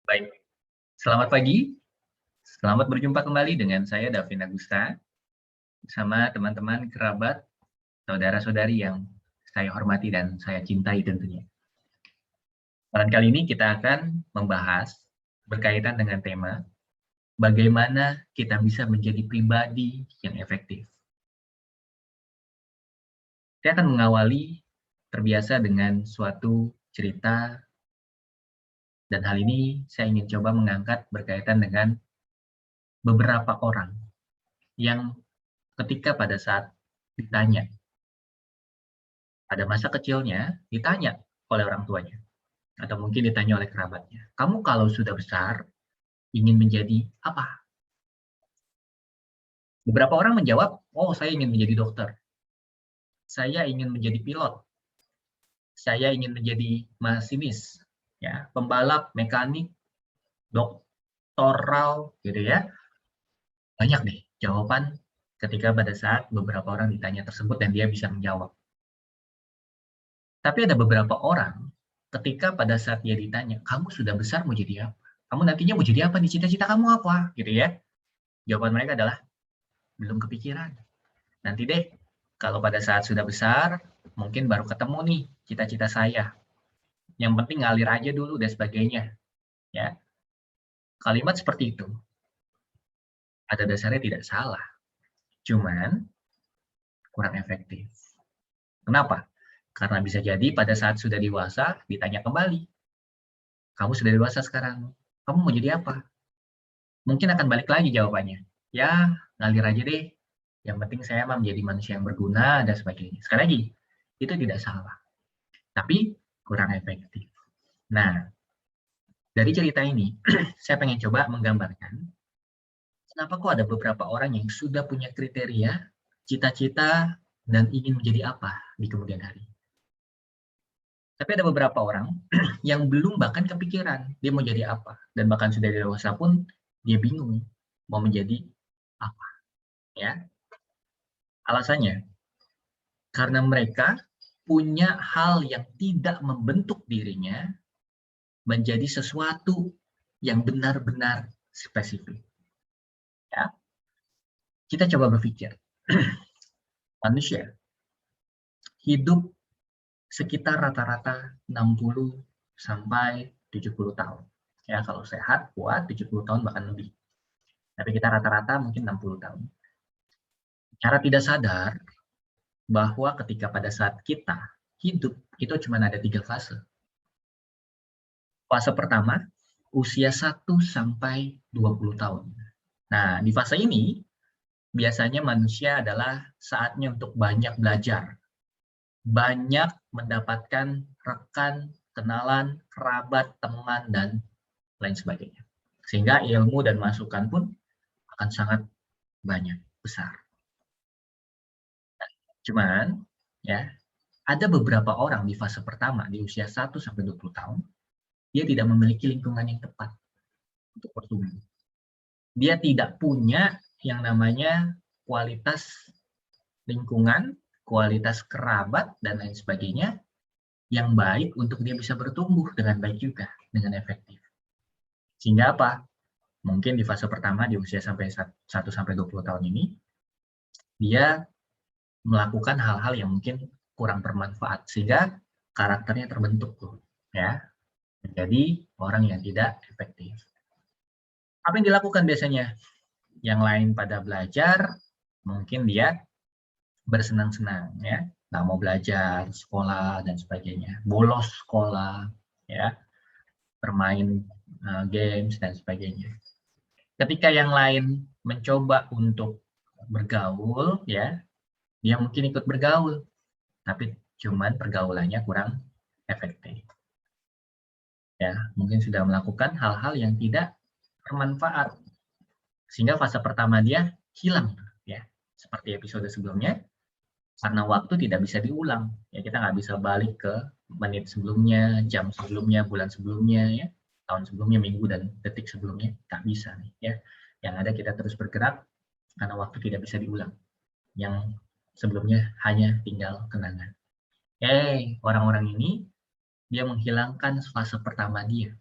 Baik, selamat pagi. Selamat berjumpa kembali dengan saya Davin Agusta bersama teman-teman, kerabat, saudara-saudari yang saya hormati dan saya cintai tentunya. Pada kali ini kita akan membahas berkaitan dengan tema bagaimana kita bisa menjadi pribadi yang efektif. Saya akan mengawali terbiasa dengan suatu cerita dan hal ini saya ingin coba mengangkat berkaitan dengan beberapa orang yang ketika pada saat ditanya pada masa kecilnya ditanya oleh orang tuanya, atau mungkin ditanya oleh kerabatnya, "Kamu kalau sudah besar ingin menjadi apa?" Beberapa orang menjawab, "Oh, saya ingin menjadi dokter, saya ingin menjadi pilot, saya ingin menjadi masinis, ya, pembalap, mekanik, doktoral," gitu ya. Banyak deh jawaban ketika pada saat beberapa orang ditanya tersebut dan dia bisa menjawab. Tapi ada beberapa orang, ketika pada saat dia ditanya, "Kamu sudah besar mau jadi apa? Kamu nantinya mau jadi apa nih? Cita-cita kamu apa?" Gitu ya. Jawaban mereka adalah, "Belum kepikiran. Nanti deh, kalau pada saat sudah besar, mungkin baru ketemu nih cita-cita saya. Yang penting ngalir aja dulu dan sebagainya." Ya, kalimat seperti itu pada dasarnya tidak salah, cuman kurang efektif. Kenapa? Karena bisa jadi pada saat sudah dewasa ditanya kembali, "Kamu sudah dewasa sekarang, kamu mau jadi apa?" Mungkin akan balik lagi jawabannya, "Ya, ngalir aja deh, yang penting saya mah menjadi manusia yang berguna," dan sebagainya. Sekali lagi, itu tidak salah, tapi kurang efektif. Nah, dari cerita ini, saya pengen coba menggambarkan, kenapa kok ada beberapa orang yang sudah punya kriteria, cita-cita, dan ingin menjadi apa di kemudian hari. Tapi ada beberapa orang yang belum bahkan kepikiran dia mau jadi apa, dan bahkan sudah dewasa pun dia bingung mau menjadi apa, ya. Alasannya, karena mereka punya hal yang tidak membentuk dirinya menjadi sesuatu yang benar-benar spesifik. Ya, kita coba berpikir, manusia hidup sekitar rata-rata 60 sampai 70 tahun. Ya, kalau sehat, kuat, 70 tahun bahkan lebih. Tapi kita rata-rata mungkin 60 tahun. Cara tidak sadar bahwa ketika pada saat kita hidup, itu cuma ada 3 fase. Fase pertama, usia 1 sampai 20 tahun. Nah, di fase ini, biasanya manusia adalah saatnya untuk banyak belajar, banyak mendapatkan rekan, kenalan, kerabat, teman, dan lain sebagainya. Sehingga ilmu dan masukan pun akan sangat banyak, besar. Cuman, ya, ada beberapa orang di fase pertama, di usia 1 sampai 20 tahun, dia tidak memiliki lingkungan yang tepat untuk bertumbuh. Dia tidak punya yang namanya kualitas lingkungan, kualitas kerabat, dan lain sebagainya yang baik untuk dia bisa bertumbuh dengan baik juga, dengan efektif. Sehingga apa? Mungkin di fase pertama di usia sampai 1 sampai 20 tahun ini, dia melakukan hal-hal yang mungkin kurang bermanfaat sehingga karakternya terbentuk tuh, ya, menjadi orang yang tidak efektif. Apa yang dilakukan biasanya? Yang lain pada belajar, mungkin dia bersenang-senang ya, nggak mau belajar, sekolah dan sebagainya, bolos sekolah, ya, bermain games dan sebagainya. Ketika yang lain mencoba untuk bergaul, ya, dia mungkin ikut bergaul, tapi cuman pergaulannya kurang efektif. Ya, mungkin sudah melakukan hal-hal yang tidak bermanfaat, sehingga fase pertama dia hilang, ya. Seperti episode sebelumnya, karena waktu tidak bisa diulang, ya kita nggak bisa balik ke menit sebelumnya, jam sebelumnya, bulan sebelumnya, ya, tahun sebelumnya, minggu dan detik sebelumnya, nggak bisa nih, ya. Yang ada kita terus bergerak karena waktu tidak bisa diulang. Yang sebelumnya hanya tinggal kenangan. Orang-orang ini dia menghilangkan fase pertama dia.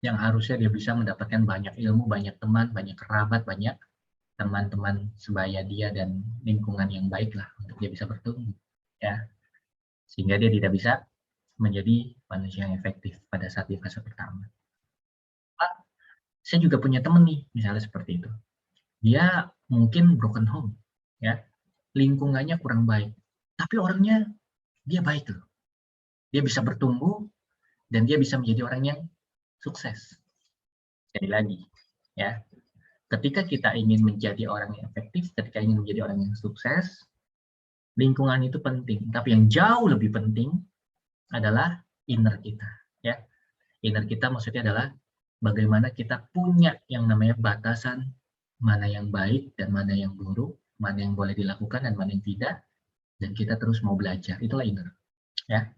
yang harusnya dia bisa mendapatkan banyak ilmu, banyak teman, banyak kerabat, banyak teman-teman sebaya dia dan lingkungan yang baik lah untuk dia bisa bertumbuh, ya. Sehingga dia tidak bisa menjadi manusia yang efektif pada saat di fase pertama. Pak, saya juga punya teman nih, misalnya seperti itu. Dia mungkin broken home, ya, lingkungannya kurang baik, tapi orangnya dia baik loh. Dia bisa bertumbuh dan dia bisa menjadi orang yang sukses. Sekali lagi, ya, ketika kita ingin menjadi orang yang efektif, ketika ingin menjadi orang yang sukses, lingkungan itu penting. Tapi yang jauh lebih penting adalah inner kita, ya. Inner kita maksudnya adalah bagaimana kita punya yang namanya batasan mana yang baik dan mana yang buruk, mana yang boleh dilakukan dan mana yang tidak, dan kita terus mau belajar. Itulah inner, ya.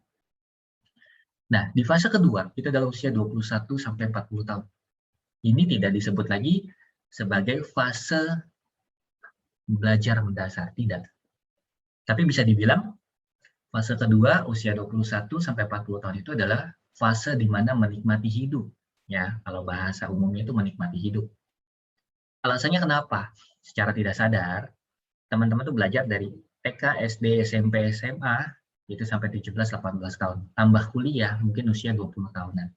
Nah, di fase kedua, itu adalah usia 21 sampai 40 tahun. Ini tidak disebut lagi sebagai fase belajar mendasar, tidak. Tapi bisa dibilang fase kedua usia 21 sampai 40 tahun itu adalah fase di mana menikmati hidup. Ya, kalau bahasa umumnya itu menikmati hidup. Alasannya kenapa? Secara tidak sadar, teman-teman tuh belajar dari TK, SD, SMP, SMA itu sampai 17-18 tahun. Tambah kuliah mungkin usia 20 tahunan.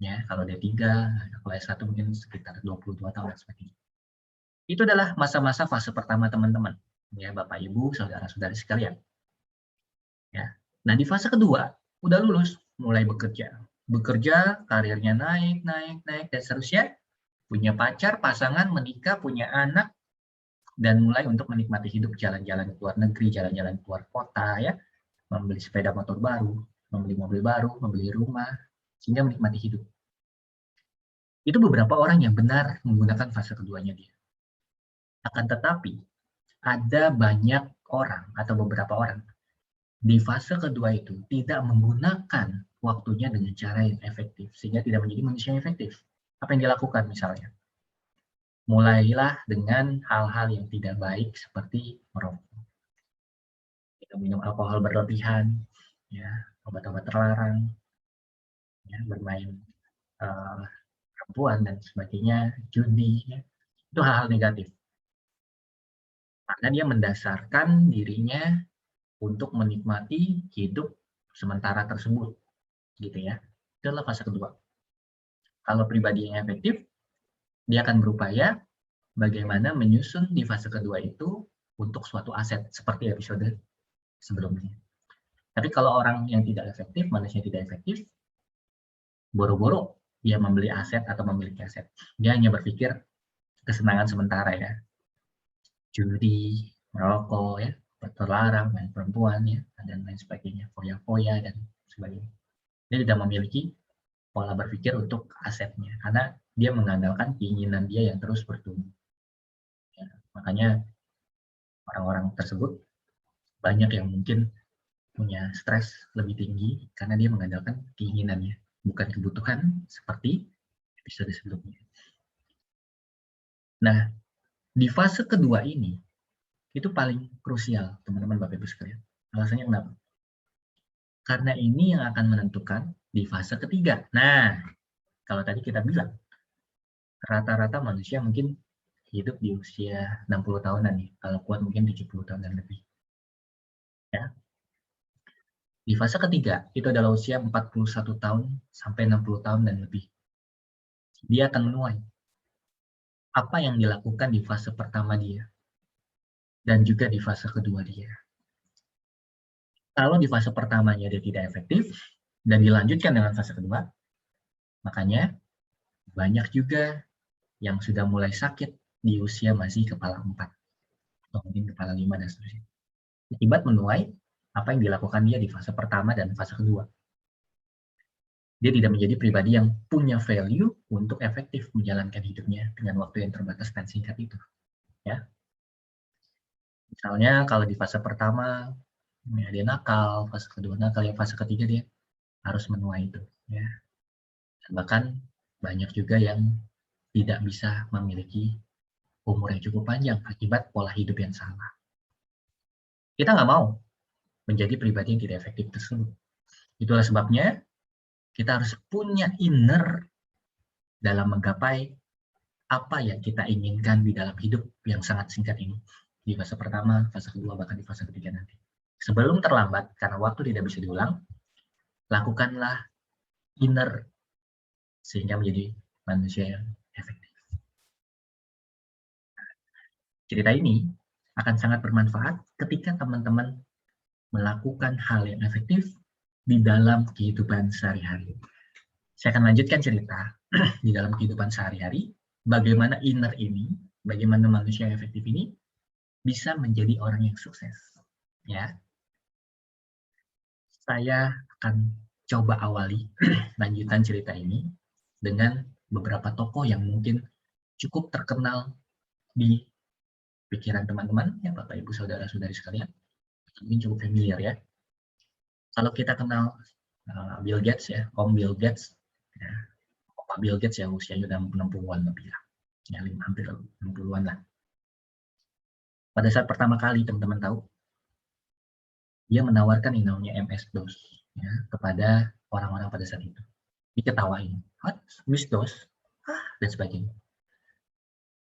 Ya, kalau D3, kalau S1 mungkin sekitar 22 tahun dan sebagainya. Itu adalah masa-masa fase pertama teman-teman. Ya, Bapak Ibu, saudara-saudari sekalian. Ya. Nah, di fase kedua, udah lulus, mulai bekerja. Bekerja, karirnya naik, dan seterusnya. Punya pacar, pasangan, menikah, punya anak, dan mulai untuk menikmati hidup, jalan-jalan ke luar negeri, jalan-jalan ke luar kota, ya, membeli sepeda motor baru, membeli mobil baru, membeli rumah, sehingga menikmati hidup. Itu beberapa orang yang benar menggunakan fase keduanya dia. Akan tetapi, ada banyak orang atau beberapa orang di fase kedua itu tidak menggunakan waktunya dengan cara yang efektif, sehingga tidak menjadi manusia yang efektif. Apa yang dilakukan misalnya? Mulailah dengan hal-hal yang tidak baik seperti merokok, minum alkohol berlebihan, ya, obat-obat terlarang, ya, bermain perempuan dan sebagainya, judi, ya. Itu hal-hal negatif. Karena dia mendasarkan dirinya untuk menikmati hidup sementara tersebut, gitu ya. Itu adalah fase kedua. Kalau pribadi yang efektif, dia akan berupaya bagaimana menyusun di fase kedua itu untuk suatu aset, seperti episode sebelumnya. Tapi kalau orang yang tidak efektif, manusia yang tidak efektif, boro-boro dia membeli aset atau memiliki aset. Dia hanya berpikir kesenangan sementara, ya. Judi, merokok, ya, terlarang, main perempuan, ya, dan lain sebagainya, foya-foya, dan sebagainya. Dia tidak memiliki pola berpikir untuk asetnya, karena dia mengandalkan keinginan dia yang terus bertumbuh. Ya, makanya orang-orang tersebut banyak yang mungkin punya stres lebih tinggi karena dia mengandalkan keinginannya, bukan kebutuhan seperti episode sebelumnya. Nah, di fase kedua ini, itu paling krusial, teman-teman Bapak Ibu sekalian. Alasannya kenapa? Karena ini yang akan menentukan di fase ketiga. Nah, kalau tadi kita bilang, rata-rata manusia mungkin hidup di usia 60 tahunan nih, kalau kuat mungkin 70 tahun dan lebih. Ya. Di fase ketiga, itu adalah usia 41 tahun sampai 60 tahun dan lebih. Dia akan menuai apa yang dilakukan di fase pertama dia, dan juga di fase kedua dia. Kalau di fase pertamanya dia tidak efektif, dan dilanjutkan dengan fase kedua, makanya banyak juga yang sudah mulai sakit di usia masih kepala 4, atau mungkin kepala 5, dan seterusnya. Akibat menuai apa yang dilakukan dia di fase pertama dan fase kedua. Dia tidak menjadi pribadi yang punya value untuk efektif menjalankan hidupnya dengan waktu yang terbatas dan singkat itu. Ya. Misalnya kalau di fase pertama ya, dia nakal, fase kedua nakal, ya fase ketiga dia harus menuai itu. Ya. Dan bahkan banyak juga yang tidak bisa memiliki umur yang cukup panjang akibat pola hidup yang salah. Kita nggak mau menjadi pribadi yang tidak efektif tersebut. Itulah sebabnya kita harus punya inner dalam menggapai apa yang kita inginkan di dalam hidup yang sangat singkat ini. Di fase pertama, fase kedua, bahkan di fase ketiga nanti. Sebelum terlambat, karena waktu tidak bisa diulang, lakukanlah inner sehingga menjadi manusia yang efektif. Cerita ini akan sangat bermanfaat ketika teman-teman melakukan hal yang efektif di dalam kehidupan sehari-hari. Saya akan lanjutkan cerita di dalam kehidupan sehari-hari, bagaimana inner ini, bagaimana manusia yang efektif ini bisa menjadi orang yang sukses. Ya, saya akan coba awali lanjutan cerita ini dengan beberapa tokoh yang mungkin cukup terkenal di pikiran teman-teman, ya Bapak Ibu Saudara-saudari sekalian, mungkin cukup familiar ya. Kalau kita kenal Bill Gates ya, Om Bill Gates, ya, Pak Bill Gates ya usianya udah 60-an lebih lah, ya hampir 60-an lah. Pada saat pertama kali teman-teman tahu, dia menawarkan yang namanya MS-DOS ya, kepada orang-orang pada saat itu. Diketawain, what? MS-DOS? Dan sebagainya.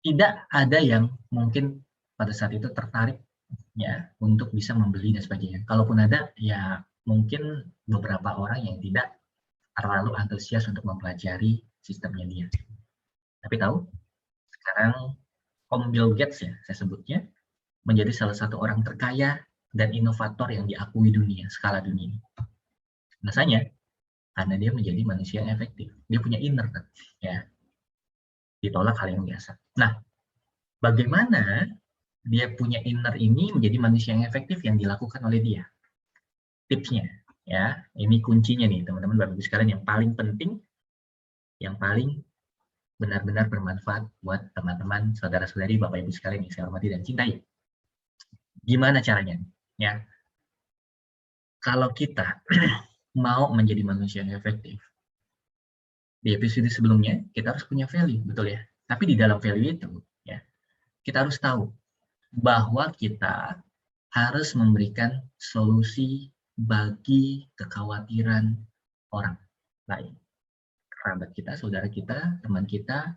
Tidak ada yang mungkin pada saat itu tertarik ya untuk bisa membeli dan sebagainya. Kalaupun ada, ya mungkin beberapa orang yang tidak terlalu antusias untuk mempelajari sistemnya dia. Tapi tahu, sekarang Om Bill Gates ya, saya sebutnya, menjadi salah satu orang terkaya dan inovator yang diakui dunia, skala dunia. Biasanya, karena dia menjadi manusia yang efektif. Dia punya inner, kan? Ya, ditolak hal yang biasa. Nah, bagaimana dia punya inner ini menjadi manusia yang efektif yang dilakukan oleh dia? Tipsnya, ya, ini kuncinya nih, teman-teman, Bapak Ibu sekalian, yang paling penting, yang paling benar-benar bermanfaat buat teman-teman, saudara-saudari, Bapak Ibu sekalian yang saya hormati dan cintai. Gimana caranya? Ya, kalau kita mau menjadi manusia yang efektif, di episode sebelumnya kita harus punya value, betul ya? Tapi di dalam value itu, ya, kita harus tahu bahwa kita harus memberikan solusi bagi kekhawatiran orang lain, kerabat kita, saudara kita, teman kita,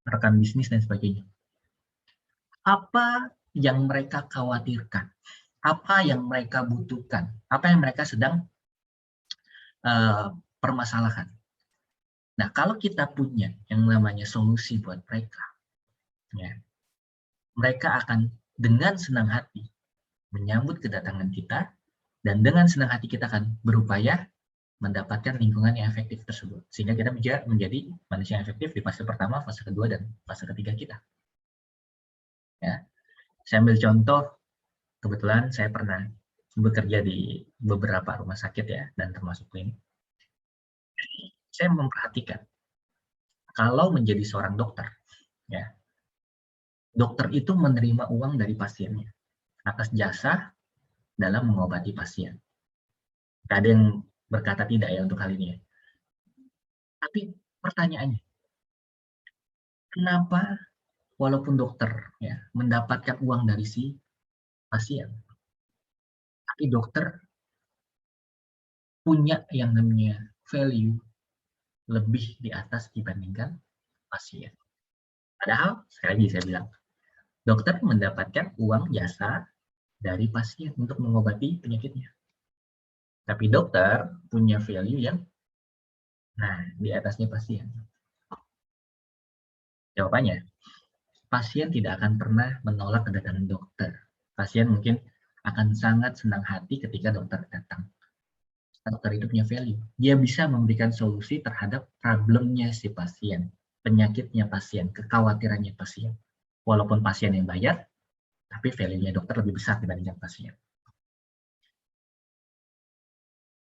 rekan bisnis dan sebagainya. Apa yang mereka khawatirkan, apa yang mereka butuhkan, apa yang mereka sedang permasalahan. Nah, kalau kita punya yang namanya solusi buat mereka, ya, mereka akan dengan senang hati menyambut kedatangan kita, dan dengan senang hati kita akan berupaya mendapatkan lingkungan yang efektif tersebut. Sehingga kita menjadi manusia yang efektif di fase pertama, fase kedua, dan fase ketiga kita. Ya. Saya ambil contoh, kebetulan saya pernah bekerja di beberapa rumah sakit ya, dan termasuk klinik. Saya memperhatikan, kalau menjadi seorang dokter, ya, dokter itu menerima uang dari pasiennya atas jasa dalam mengobati pasien. Tidak ada yang berkata tidak ya untuk hal ini ya. Tapi pertanyaannya, kenapa walaupun dokter ya mendapatkan uang dari si pasien, tapi dokter punya yang namanya value lebih di atas dibandingkan pasien. Padahal, sekali lagi saya bilang, dokter mendapatkan uang jasa dari pasien untuk mengobati penyakitnya. Tapi dokter punya value yang di atasnya pasien. Jawabannya, pasien tidak akan pernah menolak kedatangan dokter. Pasien mungkin akan sangat senang hati ketika dokter datang. Dokter itu punya value. Dia bisa memberikan solusi terhadap problemnya si pasien, penyakitnya pasien, kekhawatirannya pasien. Walaupun pasien yang bayar, tapi value-nya dokter lebih besar dibandingkan pasien.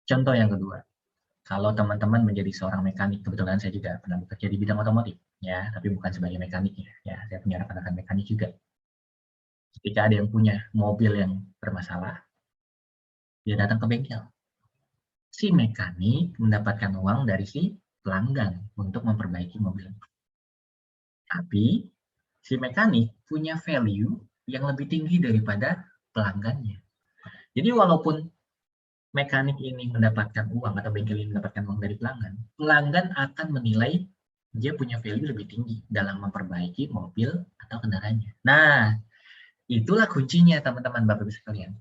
Contoh yang kedua, kalau teman-teman menjadi seorang mekanik, kebetulan saya juga pernah bekerja di bidang otomotif, ya, tapi bukan sebagai mekanik ya, saya punya rekan-rekan mekanik juga. Ketika ada yang punya mobil yang bermasalah, dia datang ke bengkel. Si mekanik mendapatkan uang dari si pelanggan untuk memperbaiki mobil. Tapi si mekanik punya value yang lebih tinggi daripada pelanggannya. Jadi walaupun mekanik ini mendapatkan uang atau bengkel ini mendapatkan uang dari pelanggan, pelanggan akan menilai dia punya value lebih tinggi dalam memperbaiki mobil atau kendaraannya. Nah, itulah kuncinya teman-teman Bapak Ibu sekalian.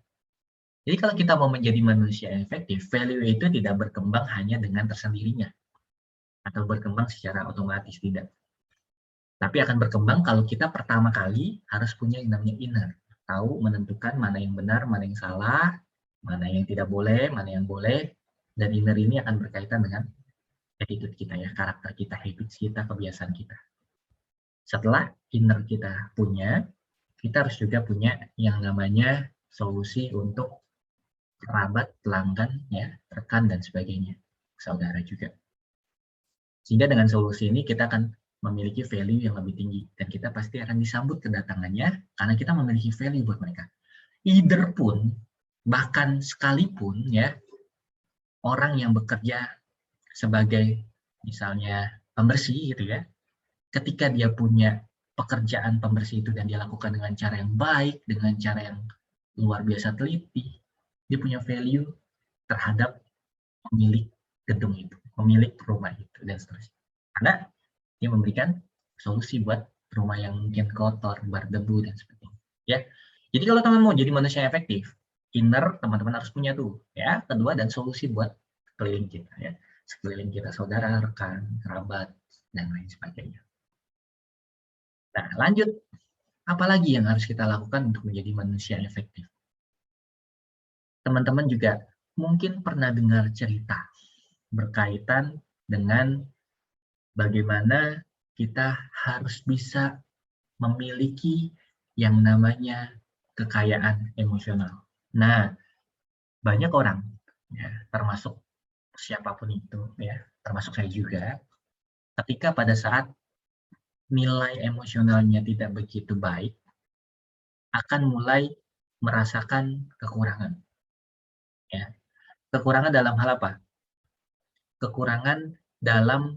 Jadi kalau kita mau menjadi manusia yang efektif, value itu tidak berkembang hanya dengan tersendirinya atau berkembang secara otomatis, tidak. Tapi akan berkembang kalau kita pertama kali harus punya yang namanya inner, tahu menentukan mana yang benar, mana yang salah, mana yang tidak boleh, mana yang boleh, dan inner ini akan berkaitan dengan attitude kita ya, karakter kita, habits kita, kebiasaan kita. Setelah inner kita punya, kita harus juga punya yang namanya solusi untuk kerabat, pelanggan, ya, rekan, dan sebagainya, saudara juga. Sehingga dengan solusi ini kita akan memiliki value yang lebih tinggi, dan kita pasti akan disambut kedatangannya karena kita memiliki value buat mereka. Either pun, bahkan sekalipun ya, orang yang bekerja sebagai misalnya pembersih gitu ya, ketika dia punya pekerjaan pembersih itu dan dia lakukan dengan cara yang baik, dengan cara yang luar biasa teliti, dia punya value terhadap pemilik gedung itu, pemilik rumah itu, dan seterusnya. Karena dia memberikan solusi buat rumah yang mungkin kotor, berdebu, dan sebagainya. Ya, jadi kalau teman mau jadi manusia yang efektif, inner teman-teman harus punya tuh, ya. Kedua, dan solusi buat keliling kita, ya. Sekeliling kita, saudara, rekan, kerabat, dan lain sebagainya. Nah, lanjut. Apalagi yang harus kita lakukan untuk menjadi manusia yang efektif? Teman-teman juga mungkin pernah dengar cerita berkaitan dengan bagaimana kita harus bisa memiliki yang namanya kekayaan emosional. Nah, banyak orang, ya, termasuk siapapun itu, ya, termasuk saya juga, ketika pada saat nilai emosionalnya tidak begitu baik, akan mulai merasakan kekurangan. Ya. Kekurangan dalam hal apa? Kekurangan dalam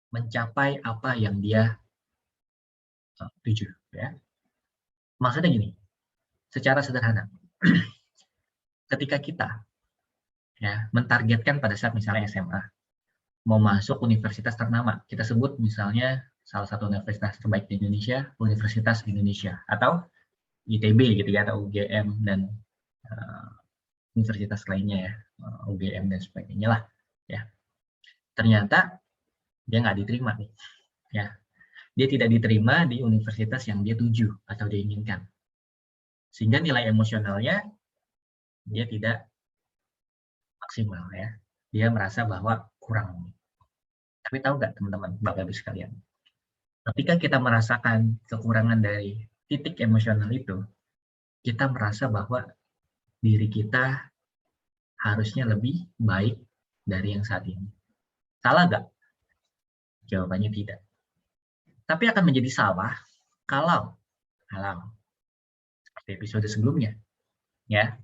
mencapai apa yang dia tuju. Ya. Maksudnya gini, secara sederhana, ketika kita ya mentargetkan pada saat misalnya SMA, mau masuk universitas ternama, kita sebut misalnya salah satu universitas terbaik di Indonesia, Universitas Indonesia, atau ITB gitu ya, atau UGM dan universitas lainnya ya, UGM dan sebagainya lah, ya. Ternyata dia nggak diterima nih, ya. Dia tidak diterima di universitas yang dia tuju atau dia inginkan, sehingga nilai emosionalnya dia tidak maksimal ya. Dia merasa bahwa kurang. Tapi tahu nggak teman-teman, Bapak Ibu sekalian, ketika kita merasakan kekurangan dari titik emosional itu, kita merasa bahwa diri kita harusnya lebih baik dari yang saat ini. Salah nggak? Jawabannya tidak. Tapi akan menjadi salah kalau seperti episode sebelumnya, ya.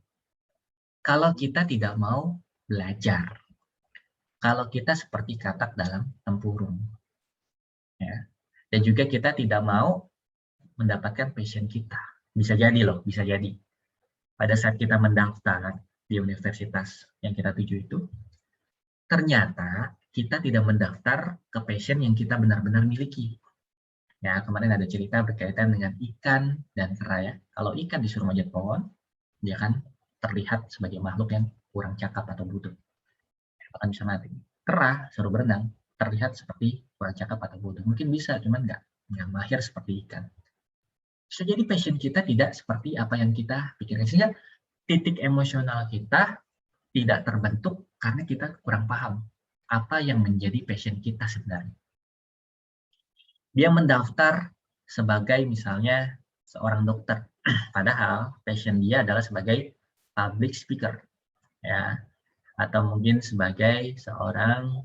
Kalau kita tidak mau belajar, kalau kita seperti katak dalam tempurung, ya. Dan juga kita tidak mau mendapatkan passion kita. Bisa jadi loh, bisa jadi. Pada saat kita mendaftar di universitas yang kita tuju itu, ternyata kita tidak mendaftar ke passion yang kita benar-benar miliki. Ya, kemarin ada cerita berkaitan dengan ikan dan kera ya. Kalau ikan disuruh manjat pohon, dia kan terlihat sebagai makhluk yang kurang cakap atau bodoh. Bahkan bisa mati. Kera suruh berenang, terlihat seperti kurang cakap atau bodoh. Mungkin bisa, cuman nggak mahir seperti ikan. Bisa jadi passion kita tidak seperti apa yang kita pikirkan. Sehingga titik emosional kita tidak terbentuk karena kita kurang paham apa yang menjadi passion kita sebenarnya. Dia mendaftar sebagai misalnya seorang dokter, padahal passion dia adalah sebagai public speaker, ya, atau mungkin sebagai seorang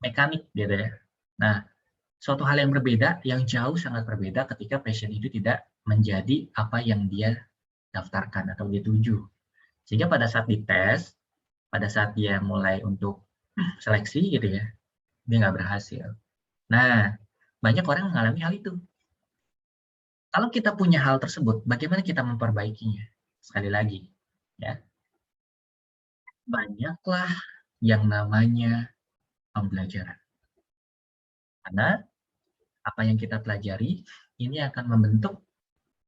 mekanik gitu ya. Nah, suatu hal yang berbeda, yang jauh sangat berbeda ketika passion itu tidak menjadi apa yang dia daftarkan atau dia tuju. Sehingga pada saat dites, pada saat dia mulai untuk seleksi gitu ya, dia nggak berhasil. Nah, banyak orang mengalami hal itu. Kalau kita punya hal tersebut, bagaimana kita memperbaikinya? Sekali lagi, ya, banyaklah yang namanya pembelajaran. Karena apa yang kita pelajari ini akan membentuk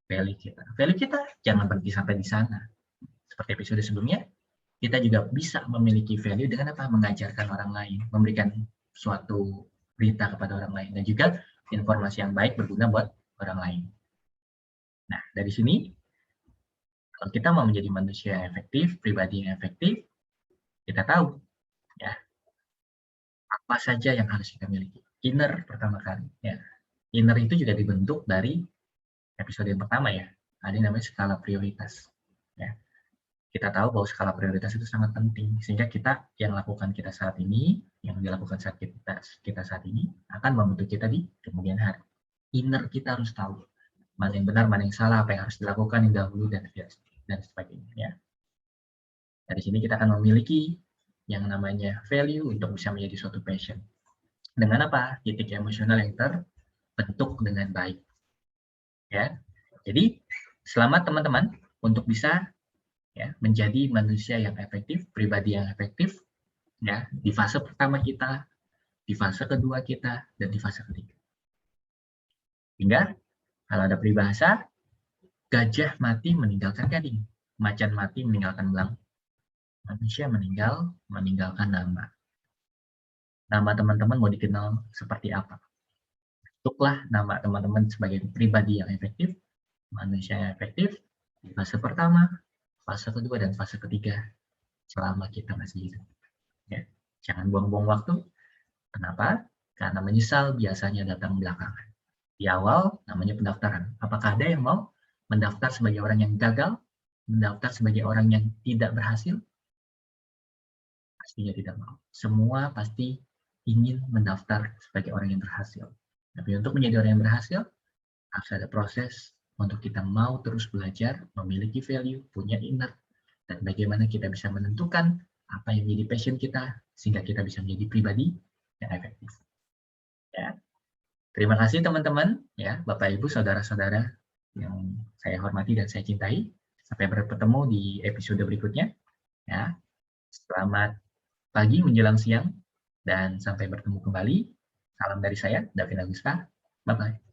value kita. Value kita jangan berhenti sampai di sana. Seperti episode sebelumnya, kita juga bisa memiliki value dengan apa? Mengajarkan orang lain, memberikan suatu berita kepada orang lain, dan juga informasi yang baik berguna buat orang lain. Nah, dari sini, kalau kita mau menjadi manusia yang efektif, pribadi yang efektif, kita tahu ya apa saja yang harus kita miliki. Inner pertama kali. Ya. Inner itu juga dibentuk dari episode yang pertama ya. Ada yang namanya skala prioritas. Ya. Kita tahu bahwa skala prioritas itu sangat penting, sehingga kita yang lakukan kita saat ini, yang dilakukan saat kita saat ini, akan membentuk kita di kemudian hari. Inner kita harus tahu mana yang benar, mana yang salah, apa yang harus dilakukan yang dahulu, dan sebagainya. Ya. Dari sini kita akan memiliki yang namanya value untuk bisa menjadi suatu passion. Dengan apa? Titik emosional yang terbentuk dengan baik. Ya. Jadi, selamat teman-teman untuk bisa ya menjadi manusia yang efektif, pribadi yang efektif ya di fase pertama kita, di fase kedua kita, dan di fase ketiga. Hingga kalau ada peribahasa, gajah mati meninggalkan gading, macan mati meninggalkan belang, manusia meninggalkan nama. Nama teman-teman mau dikenal seperti apa? Bentuklah nama teman-teman sebagai pribadi yang efektif, manusia yang efektif di fase pertama, fase kedua, dan fase ketiga selama kita masih hidup. Ya. Jangan buang-buang waktu. Kenapa? Karena menyesal biasanya datang belakangan. Di awal namanya pendaftaran. Apakah ada yang mau mendaftar sebagai orang yang gagal? Mendaftar sebagai orang yang tidak berhasil? Pastinya tidak mau. Semua pasti ingin mendaftar sebagai orang yang berhasil. Tapi untuk menjadi orang yang berhasil, harus ada proses untuk kita mau terus belajar, memiliki value, punya inner, dan bagaimana kita bisa menentukan apa yang menjadi passion kita, sehingga kita bisa menjadi pribadi yang efektif. Ya. Terima kasih teman-teman, ya Bapak Ibu, saudara-saudara yang saya hormati dan saya cintai. Sampai bertemu di episode berikutnya. Ya. Selamat pagi menjelang siang dan sampai bertemu kembali. Salam dari saya, Davin Agusta. Bye-bye.